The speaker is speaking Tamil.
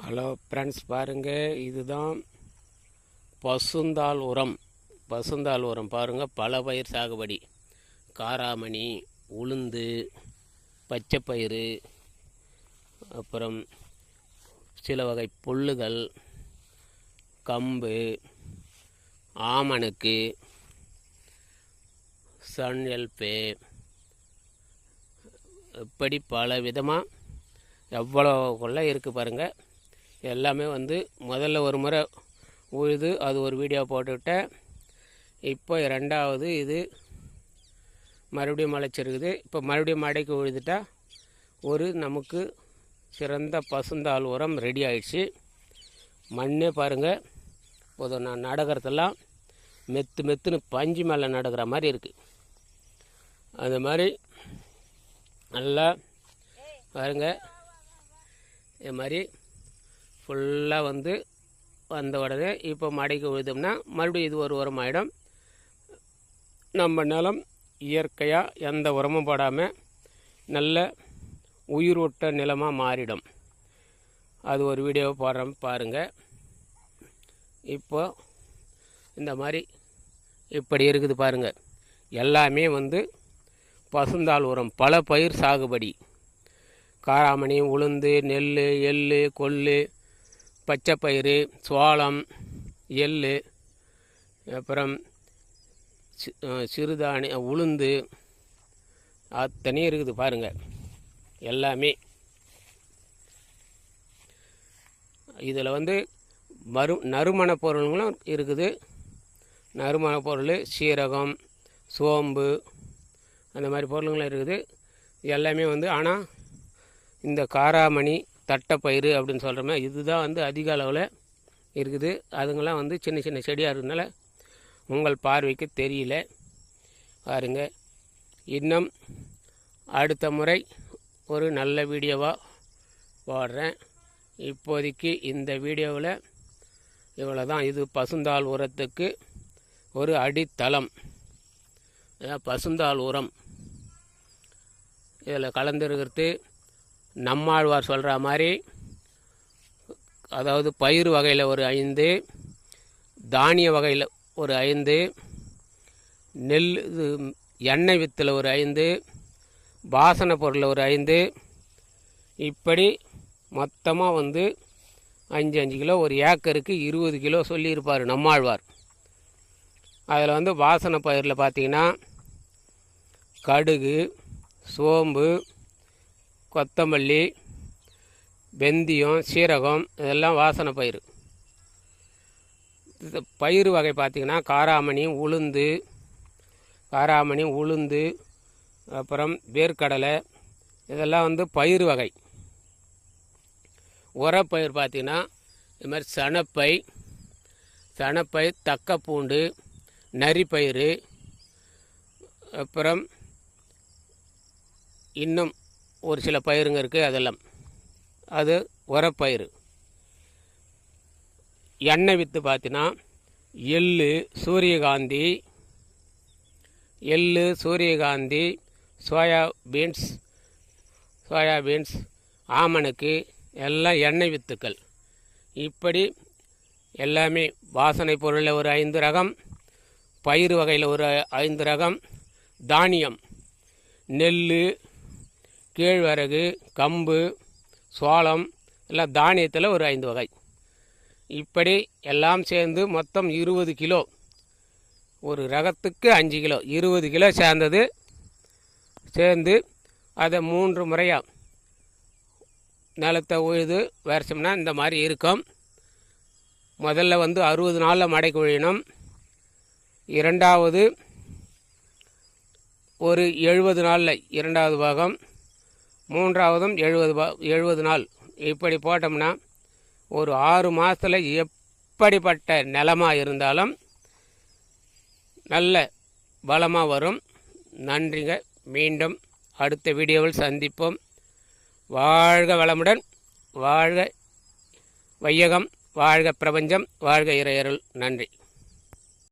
ஹலோ ஃப்ரெண்ட்ஸ், பாருங்கள், இதுதான் பசுந்தாள் உரம். பசுந்தாள் உரம் பாருங்கள், பல பயிர் சாகுபடி. காராமணி, உளுந்து, பச்சைப்பயிறு, அப்புறம் சில வகை புல்லுகள், கம்பு, ஆமணக்கு, சன் எல்பே, இப்படி பல விதமாக எவ்வளோ கொள்ள இருக்குது பாருங்கள். எல்லாமே முதல்ல ஒரு முறை உழுது அது ஒரு வீடியோ போட்டுவிட்டேன். இப்போ ரெண்டாவது இது மறுபடியும் முளைச்சிருக்குது. இப்போ மறுபடியும் மடைக்கு உழுதுட்டா ஒரு நமக்கு சிறந்த பசுந்தாள் உரம் ரெடி ஆயிடுச்சு. மண்ணே பாருங்கள், இப்போ நான் நடக்கிறதெல்லாம் மெத்துன்னு பஞ்சு மேலே நடக்கிற மாதிரி இருக்குது. அந்த மாதிரி நல்லா பாருங்கள். இது மாதிரி ஃபுல்லாக வந்த உடனே இப்போ மடைக்கு உழுதோம்னா மறுபடியும் இது ஒரு உரம் ஆகிடும். நம்ம நிலம் இயற்கையாக எந்த உரமும் போடாமல் நல்ல உயிரோட்ட நிலமாக மாறிடும். அது ஒரு வீடியோ போடுறோம் பாருங்கள். இப்போ இந்த மாதிரி இப்படி இருக்குது பாருங்கள். எல்லாமே பசுந்தாள் உரம், பல பயிர் சாகுபடி. காராமணி, உளுந்து, நெல், எள், கொள்ளு, பச்சைப்பயிறு, சோளம், எள், அப்புறம் சிறுதானிய உளுந்து அத்தனையும் இருக்குது பாருங்கள். எல்லாமே இதில் நறுமண பொருள்களும் இருக்குது. நறுமண பொருள் சீரகம், சோம்பு, அந்த மாதிரி பொருளுங்களும் இருக்குது. எல்லாமே ஆனால் இந்த காராமணி, தட்டைப்பயிறு அப்படின்னு சொல்கிறோமே, இதுதான் அதிக அளவில் இருக்குது. அதுங்கெல்லாம் சின்ன சின்ன செடியாக இருக்கிறதுனால உங்கள் பார்வைக்கு தெரியல பாருங்க. இன்னும் அடுத்த முறை ஒரு நல்ல வீடியோவாக போடுறேன். இப்போதைக்கு இந்த வீடியோவில் இவ்வளோ தான். இது பசுந்தாள் உரத்துக்கு ஒரு அடித்தளம். பசுந்தாள் உரம் இதில் கலந்துருக்கிறது நம்மாழ்வார் சொல்கிற மாதிரி, அதாவது பயிர் வகையில் ஒரு 5, தானிய வகையில் ஒரு 5, நெல் எண்ணெய் வித்தில் ஒரு 5, வாசனை பொருளில் ஒரு 5, இப்படி மொத்தமாக 5 கிலோ, ஒரு ஏக்கருக்கு 20 கிலோ சொல்லியிருப்பார் நம்மாழ்வார். அதில் வாசனை பயிரில் பார்த்திங்கன்னா கடுகு, சோம்பு, கொத்தமல்லி, வெந்தயம், சீரகம், இதெல்லாம் வாசனை பயிர். பயிர் வகை பார்த்திங்கன்னா காராமணி, உளுந்து, அப்புறம் வேர்க்கடலை, இதெல்லாம் பயிர் வகை. உரப்பயிர் பார்த்திங்கன்னா இது மாதிரி சணப்பை, தக்கப்பூண்டு, நரிப்பயிறு, அப்புறம் இன்னும் ஒரு சில பயிருங்க இருக்குது. அதெல்லாம் அது உரப்பயிர். எண்ணெய் வித்து பார்த்தீங்கன்னா சூரியகாந்தி, சோயாபீன்ஸ், ஆமணக்கு, எல்லாம் எண்ணெய் வித்துக்கள். இப்படி எல்லாமே வாசனை பொருளில் ஒரு 5 ரகம், பயிர் வகையில் ஒரு 5 ரகம், தானியம் நெல், கேழ்வரகு, கம்பு, சோளம், எல்லாம் தானியத்தில் ஒரு 5 வகை. இப்படி எல்லாம் சேர்ந்து மொத்தம் 20 கிலோ. ஒரு ரகத்துக்கு 5 கிலோ, 20 கிலோ சேர்ந்து அதை 3 முறையாக நிலத்தை உழுது வரைச்சோம்னா இந்த மாதிரி இருக்கும். முதல்ல 60 நாளில் மடைக்கு உழியணும். இரண்டாவது ஒரு 70 நாளில் இரண்டாவது பாகம், மூன்றாவதும் 70 நாள். இப்படி போட்டோம்னா ஒரு 6 மாதத்தில் எப்படிப்பட்ட நிலமாக இருந்தாலும் நல்ல பலமாக வரும். நன்றிங்க. மீண்டும் அடுத்த வீடியோவில் சந்திப்போம். வாழ்க வளமுடன், வாழ்க வையகம், வாழ்க பிரபஞ்சம், வாழ்க இறையருள். நன்றி.